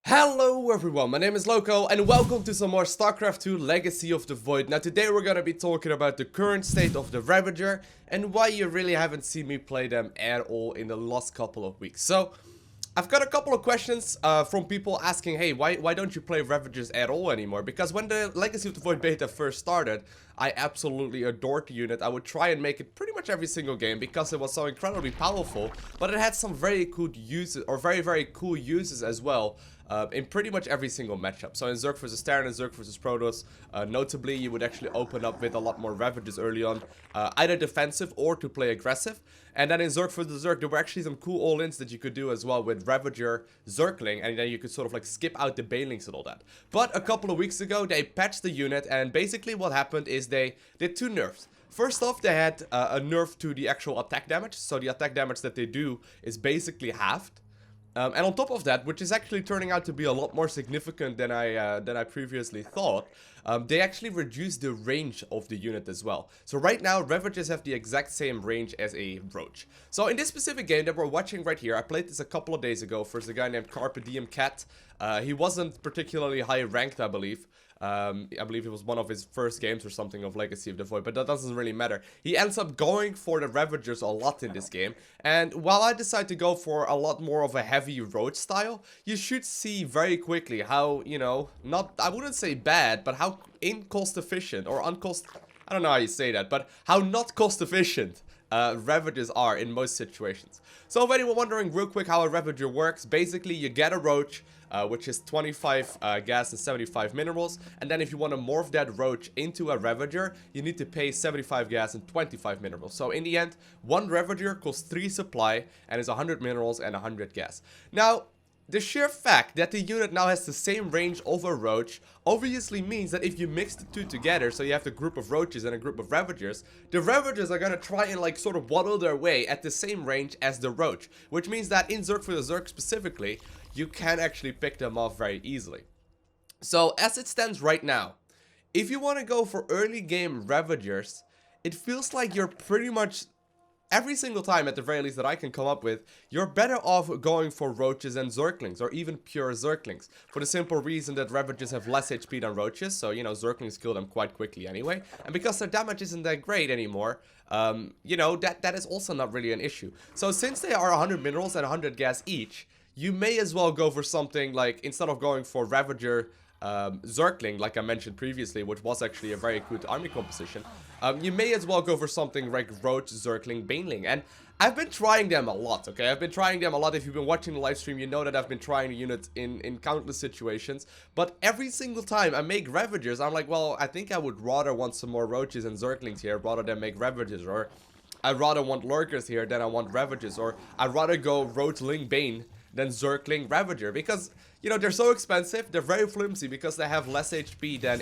Hello everyone, my name is Lowko and welcome to some more StarCraft 2 Legacy of the Void. Now today we're gonna be talking about the current state of the Ravager and why you really haven't seen me play them at all in the last couple of weeks. So, I've got a couple of questions from people asking, hey, why don't you play Ravagers at all anymore? Because when the Legacy of the Void beta first started, I absolutely adored the unit. I would try and make it pretty much every single game because it was so incredibly powerful, but it had some very cool uses, or very cool uses as well. In pretty much every single matchup. So in Zerg vs Terran and Zerg vs Protoss, notably you would actually open up with a lot more Ravagers early on, either defensive or to play aggressive. And then in Zerg vs Zerg, there were actually some cool all-ins that you could do as well with Ravager, Zergling, and then you could sort of like skip out the Banelings and all that. But a couple of weeks ago, they patched the unit, and basically what happened is they did two nerfs. First off, they had a nerf to the actual attack damage, so the attack damage that they do is basically halved. And on top of that, which is actually turning out to be a lot more significant than I previously thought, they actually reduced the range of the unit as well. So right now, Ravagers have the exact same range as a Roach. So in this specific game that we're watching right here, I played this a couple of days ago versus a guy named Carpe Diem Cat. He wasn't particularly high ranked, I believe. I believe it was one of his first games or something of Legacy of the Void, but that doesn't really matter. He ends up going for the Ravagers a lot in this game, and while I decide to go for a lot more of a heavy Roach style, you should see very quickly how, you know, I wouldn't say bad, but how cost efficient, or uncost, I don't know how you say that, but how not cost efficient Ravagers are in most situations. So if anyone wondering real quick how a Ravager works, basically you get a Roach, which is 25 gas and 75 minerals, and then if you want to morph that Roach into a Ravager, you need to pay 75 gas and 25 minerals. So in the end, one Ravager costs 3 supply and is 100 minerals and 100 gas. Now, the sheer fact that the unit now has the same range of a Roach obviously means that if you mix the two together, so you have the group of Roaches and a group of Ravagers, the Ravagers are gonna try and like sort of waddle their way at the same range as the Roach, which means that in Zerg vs Zerg specifically, you can actually pick them off very easily. So as it stands right now, if you want to go for early game Ravagers, it feels like you're pretty much every single time, at the very least that I can come up with, you're better off going for Roaches and Zerglings, or even pure Zerglings, for the simple reason that Ravagers have less HP than Roaches, so, you know, Zerglings kill them quite quickly anyway, and because their damage isn't that great anymore, you know, that is also not really an issue. So since they are 100 minerals and 100 gas each, you may as well go for something like, instead of going for Ravager, Zergling, like I mentioned previously, which was actually a very good army composition, you may as well go for something like Roach, Zergling, Baneling. And I've been trying them a lot, okay? I've been trying them a lot. If you've been watching the live stream, you know that I've been trying the unit in countless situations. But every single time I make Ravagers, I'm like, well, I think I would rather want some more Roaches and Zerglings here rather than make Ravagers, or I'd rather want Lurkers here than I want Ravagers, or I'd rather go Roach, Ling, Bane than Zergling, Ravager, because, you know, they're so expensive, they're very flimsy because they have less HP than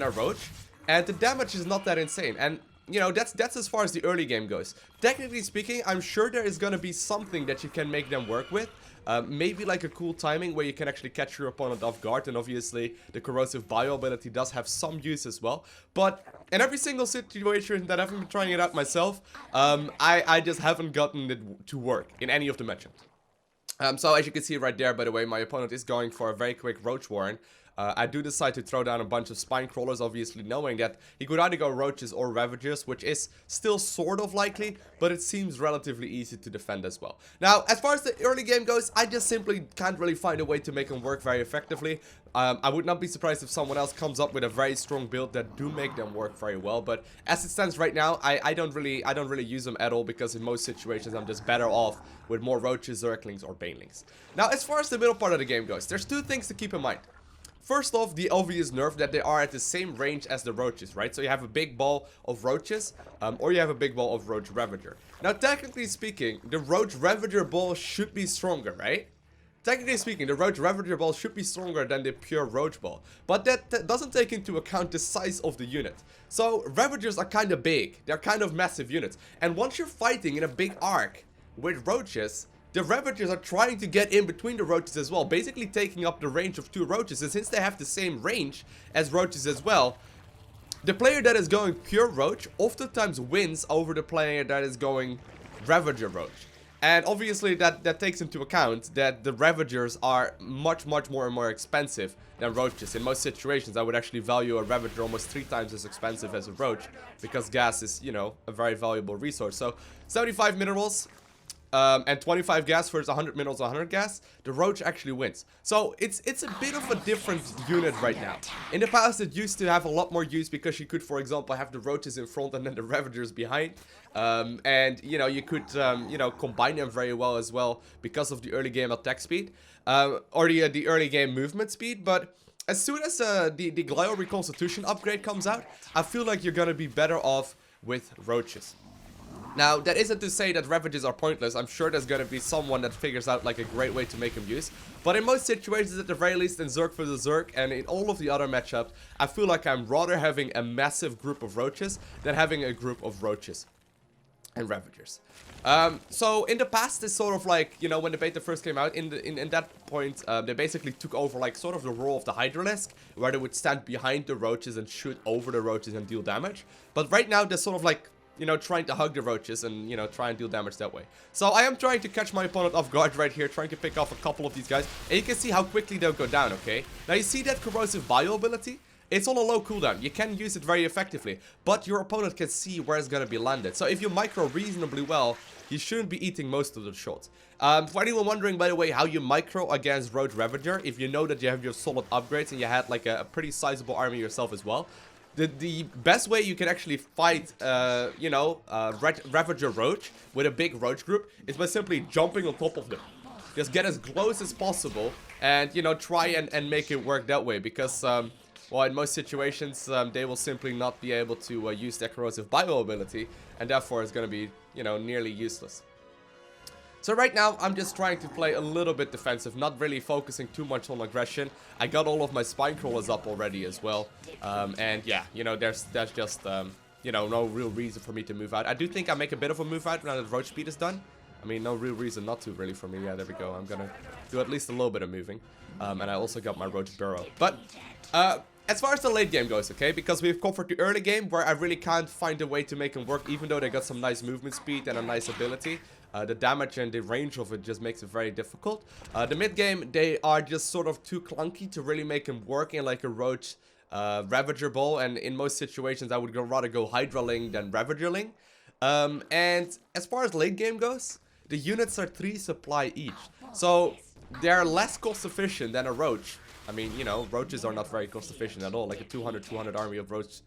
a Roach, and the damage is not that insane. And, you know, that's as far as the early game goes. Technically speaking, I'm sure there is gonna be something that you can make them work with. Maybe like a cool timing where you can actually catch your opponent off guard, and obviously the Corrosive Bile ability does have some use as well. But in every single situation that I've been trying it out myself, I just haven't gotten it to work in any of the matchups. So as you can see right there, by the way, my opponent is going for a very quick Roach Warren. I do decide to throw down a bunch of Spine Crawlers, obviously knowing that he could either go Roaches or Ravagers, which is still sort of likely, but it seems relatively easy to defend as well. Now, as far as the early game goes, I just simply can't really find a way to make him work very effectively. I would not be surprised if someone else comes up with a very strong build that do make them work very well, but as it stands right now, I don't really use them at all, because in most situations I'm just better off with more Roaches, Zerglings, or Banelings. Now, as far as the middle part of the game goes, there's two things to keep in mind. First off, the obvious nerf that they are at the same range as the Roaches, right? So you have a big ball of Roaches, or you have a big ball of Roach Ravager. Now, technically speaking, the Roach Ravager ball should be stronger, right? Technically speaking, the Roach Ravager ball should be stronger than the pure Roach ball, but that doesn't take into account the size of the unit. So Ravagers are kind of big, they're kind of massive units, and once you're fighting in a big arc with Roaches, the Ravagers are trying to get in between the Roaches as well, basically taking up the range of two Roaches, and since they have the same range as Roaches as well, the player that is going pure Roach oftentimes wins over the player that is going Ravager Roach. And obviously that takes into account that the Ravagers are much more expensive than Roaches. In most situations, I would actually value a Ravager almost 3 times as expensive as a Roach, because gas is, you know, a very valuable resource. So 75 minerals and 25 gas versus 100 minerals, 100 gas, the Roach actually wins. So it's a bit of a different unit right now. In the past, it used to have a lot more use because you could, for example, have the Roaches in front and then the Ravagers behind. And, you know, you could, you know, combine them very well as well because of the early game attack speed. Or the early game movement speed. But as soon as the Glio Reconstitution upgrade comes out, I feel like you're gonna be better off with Roaches. Now, that isn't to say that Ravagers are pointless. I'm sure there's gonna be someone that figures out like a great way to make them use. But in most situations, at the very least, in Zerg vs Zerg and in all of the other matchups, I feel like I'm rather having a massive group of Roaches than having a group of Roaches and Ravagers. So in the past, it's sort of like, you know, when the beta first came out, in that point, they basically took over like sort of the role of the Hydralisk, where they would stand behind the Roaches and shoot over the Roaches and deal damage. But right now, they're sort of like, you know, trying to hug the Roaches and, you know, try and deal damage that way. So I am trying to catch my opponent off guard right here, trying to pick off a couple of these guys. And you can see how quickly they'll go down, okay? Now you see that Corrosive Bile ability? It's on a low cooldown. You can use it very effectively, but your opponent can see where it's going to be landed. So if you micro reasonably well, you shouldn't be eating most of the shots. For anyone wondering, by the way, how you micro against Roach Ravager, if you know that you have your solid upgrades and you had like a pretty sizable army yourself as well, the best way you can actually fight, you know, Ravager Roach with a big Roach group is by simply jumping on top of them. Just get as close as possible and, you know, try and make it work that way. Because, well, in most situations, they will simply not be able to use their Corrosive Bile ability. And therefore, it's going to be, you know, nearly useless. So right now, I'm just trying to play a little bit defensive, not really focusing too much on aggression. I got all of my spine crawlers up already as well. And yeah, you know, there's just, you know, no real reason for me to move out. I do think I make a bit of a move out now that Roach speed is done. I mean, no real reason not to really for me. Yeah, there we go. I'm gonna do at least a little bit of moving. And I also got my Roach Burrow. But, as far as the late game goes, okay, because we've covered the early game where I really can't find a way to make them work, even though they got some nice movement speed and a nice ability. The damage and the range of it just makes it very difficult. The mid game, they are just sort of too clunky to really make them work in like a Roach Ravager ball. And in most situations, I would rather go Hydraling than Ravagerling. And as far as late game goes, the units are 3 supply each. So they're less cost efficient than a Roach. I mean, you know, Roaches are not very cost efficient at all. Like a 200 army of Roach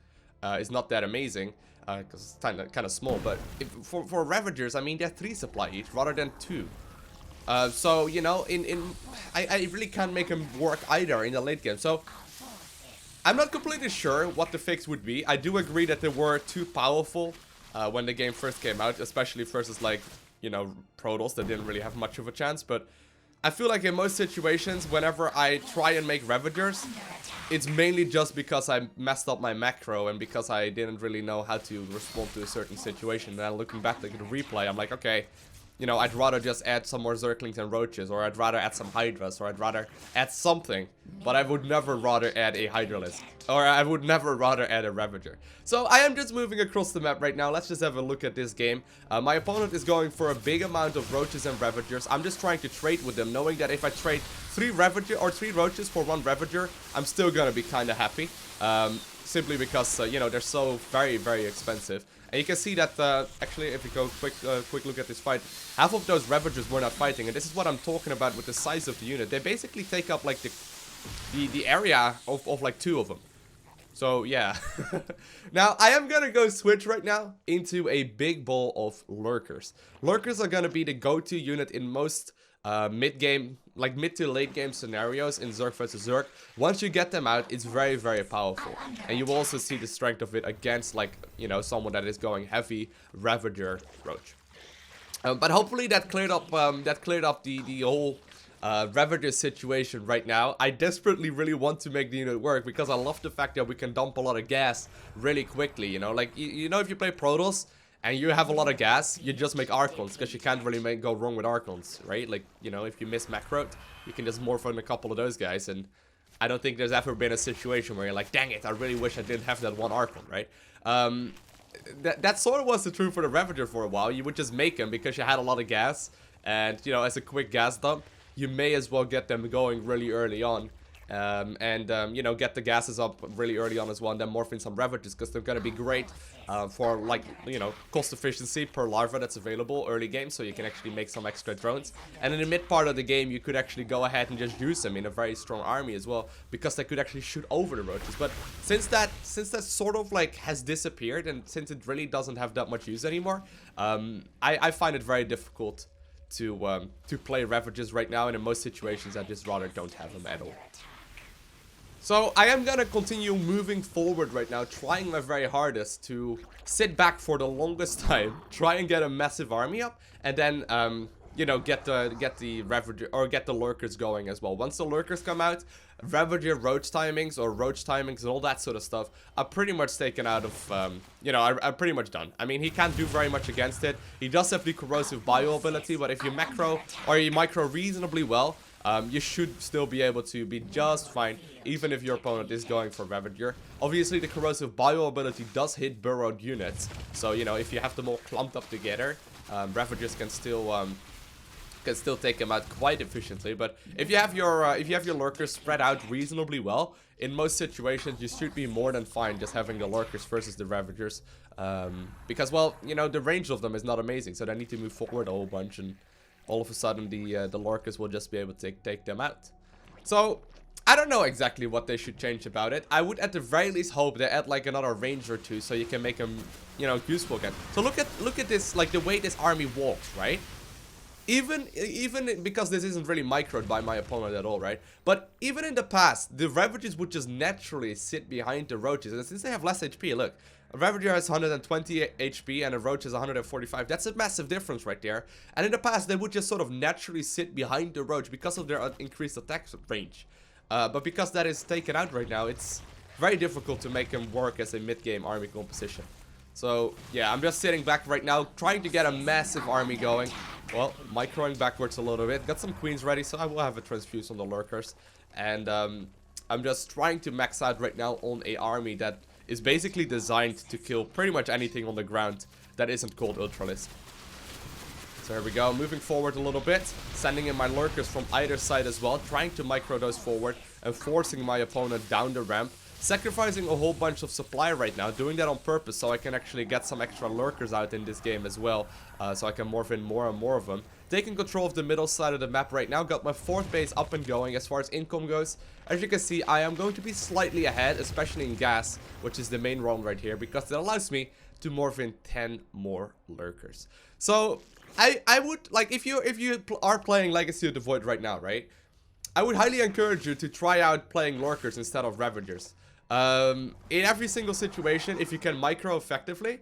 is not that amazing. Because it's kind of small, but for Ravagers, I mean, they're 3 supply each rather than 2. So, you know, I really can't make them work either in the late game. So, I'm not completely sure what the fix would be. I do agree that they were too powerful when the game first came out, especially versus, like, you know, Protoss that didn't really have much of a chance. But I feel like in most situations, whenever I try and make Ravagers, it's mainly just because I messed up my macro and because I didn't really know how to respond to a certain situation. And then looking back at the replay, I'm like, okay, you know, I'd rather just add some more Zerglings and Roaches, or I'd rather add some Hydras, or I'd rather add something. But I would never rather add a Hydralisk, or I would never rather add a Ravager. So I am just moving across the map right now. Let's just have a look at this game. My opponent is going for a big amount of Roaches and Ravagers. I'm just trying to trade with them, knowing that if I trade 3 Roaches for 1 Ravager, I'm still gonna be kind of happy. Simply because, you know, they're so very expensive. And you can see that, actually, if we go quick look at this fight, half of those Ravagers were not fighting. And this is what I'm talking about with the size of the unit. They basically take up, like, the area of like 2 of them. So, yeah. Now, I am gonna go switch right now into a big ball of Lurkers. Lurkers are gonna be the go-to unit in most mid-game, like mid to late game scenarios in Zerg vs Zerg. Once you get them out, it's very powerful. And you will also see the strength of it against, like, you know, someone that is going heavy Ravager Roach. But hopefully that cleared up the whole Ravager situation right now. I desperately really want to make the unit work because I love the fact that we can dump a lot of gas really quickly, you know. Like, you know, if you play Protoss and you have a lot of gas, you just make Archons, because you can't really go wrong with Archons, right? Like, you know, if you miss macro, you can just morph on a couple of those guys, and I don't think there's ever been a situation where you're like, dang it, I really wish I didn't have that one Archon, right? That sort of was the truth for the Ravager for a while. You would just make him because you had a lot of gas. And, you know, as a quick gas dump, you may as well get them going really early on. You know, get the gases up really early on as well, and then morph in some Ravagers, because they're going to be great for, like, you know, cost efficiency per larva that's available early game, so you can actually make some extra drones. And in the mid part of the game, you could actually go ahead and just use them in a very strong army as well, because they could actually shoot over the Roaches. But since that sort of, like, has disappeared, and since it really doesn't have that much use anymore, I find it very difficult to play Ravagers right now, and in most situations, I just rather don't have them at all. So I am gonna continue moving forward right now, trying my very hardest to sit back for the longest time, try and get a massive army up, and then you know, get the Ravager or get the lurkers going as well. Once the lurkers come out, Ravager Roach timings or Roach timings and all that sort of stuff are pretty much taken out of, you know, are pretty much done. I mean, he can't do very much against it. He does have the Corrosive Bile ability, but if you macro or you micro reasonably well, you should still be able to be just fine, even if your opponent is going for Ravager. Obviously, the Corrosive Bile ability does hit burrowed units, so, you know, if you have them all clumped up together, Ravagers can still take them out quite efficiently. But if you have your lurkers spread out reasonably well, in most situations you should be more than fine just having the lurkers versus the Ravagers, because, well, you know, the range of them is not amazing, so they need to move forward a whole bunch, and all of a sudden the lurkers will just be able to take them out. So I don't know exactly what they should change about it. I would at the very least hope they add like another range or two, so you can make them, you know, useful again. So look at this, like the way this army walks, right? Even because this isn't really microed by my opponent at all, right? But even in the past, the Ravagers would just naturally sit behind the Roaches, and since they have less HP, look, a Ravager has 120 HP and a Roach is 145. That's a massive difference right there. And in the past, they would just sort of naturally sit behind the Roach because of their increased attack range. But because that is taken out right now, it's very difficult to make them work as a mid-game army composition. So, yeah, I'm just sitting back right now, trying to get a massive army going. Well, microing backwards a little bit. Got some queens ready, so I will have a transfuse on the lurkers. And I'm just trying to max out right now on a army that is basically designed to kill pretty much anything on the ground that isn't called Hydralisks. So here we go, moving forward a little bit, sending in my lurkers from either side as well, trying to micro those forward and forcing my opponent down the ramp. Sacrificing a whole bunch of supply right now, doing that on purpose so I can actually get some extra lurkers out in this game as well, so I can morph in more and more of them. Taking control of the middle side of the map right now, got my 4th base up and going. As far as income goes, as you can see, I am going to be slightly ahead, especially in gas, which is the main realm right here, because it allows me to morph in 10 more lurkers. So I would, like, if you are playing Legacy of the Void right now, right, I would highly encourage you to try out playing lurkers instead of Ravagers. In every single situation, if you can micro effectively,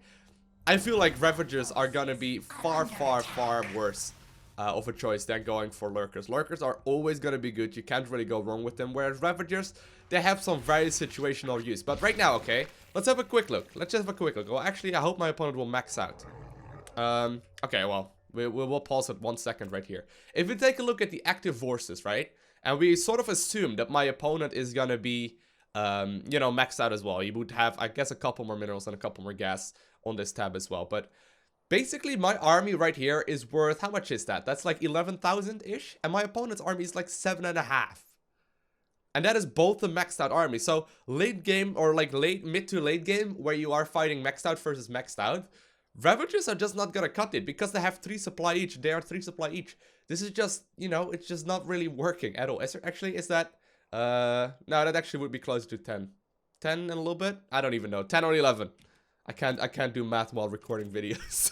I feel like Ravagers are gonna be far, far, far worse of a choice than going for lurkers. Lurkers are always gonna be good, you can't really go wrong with them, whereas Ravagers, they have some very situational use. But right now, okay, let's have a quick look. Let's just have a quick look. Well, actually, I hope my opponent will max out. Okay, well, we'll pause it 1 second right here. If we take a look at the active forces, right, and we sort of assume that my opponent is gonna be you know, maxed out as well. You would have, I guess, a couple more minerals and a couple more gas on this tab as well. But basically, my army right here is worth, how much is that? That's like 11,000-ish. And my opponent's army is like 7.5. And that is both the maxed out army. So late game, or like mid to late game, where you are fighting maxed out versus maxed out, Ravagers are just not gonna cut it because they have 3 supply each. They are 3 supply each. This is just, you know, it's just not really working at all. Actually, is that... no, that actually would be closer to 10. 10 and a little bit? I don't even know. 10 or 11. I can't do math while recording videos.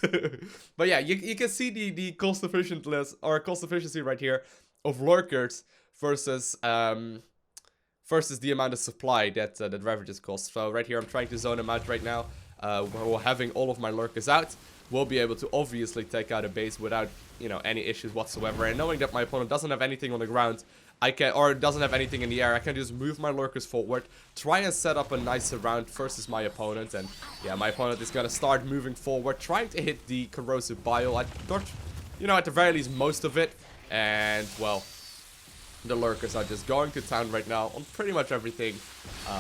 But yeah, you can see the cost efficiency or cost efficiency right here of lurkers versus the amount of supply that Ravagers cost. So right here, I'm trying to zone them out right now. While having all of my lurkers out, we'll be able to obviously take out a base without, you know, any issues whatsoever. And knowing that my opponent doesn't have anything on the ground, or doesn't have anything in the air, I can just move my lurkers forward, try and set up a nice round versus my opponent. And yeah, my opponent is gonna start moving forward, trying to hit the Corrosive Bile. I got, you know, at the very least most of it. And well, the lurkers are just going to town right now on pretty much everything.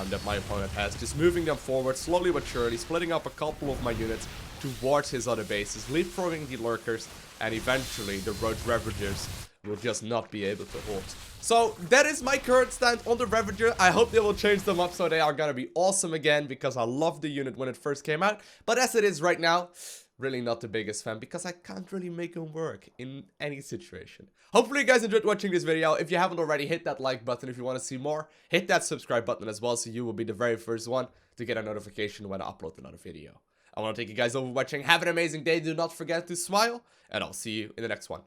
that my opponent has. Just moving them forward slowly but surely, splitting up a couple of my units towards his other bases, leapfrogging the lurkers, and eventually the Roach Ravagers will just not be able to hold. So that is my current stand on the Ravager. I hope they will change them up so they are gonna be awesome again, because I loved the unit when it first came out. But as it is right now, really not the biggest fan, because I can't really make them work in any situation. Hopefully you guys enjoyed watching this video. If you haven't already, hit that like button. If you want to see more, hit that subscribe button as well, so you will be the very first one to get a notification when I upload another video. I want to thank you guys all for watching. Have an amazing day. Do not forget to smile, and I'll see you in the next one.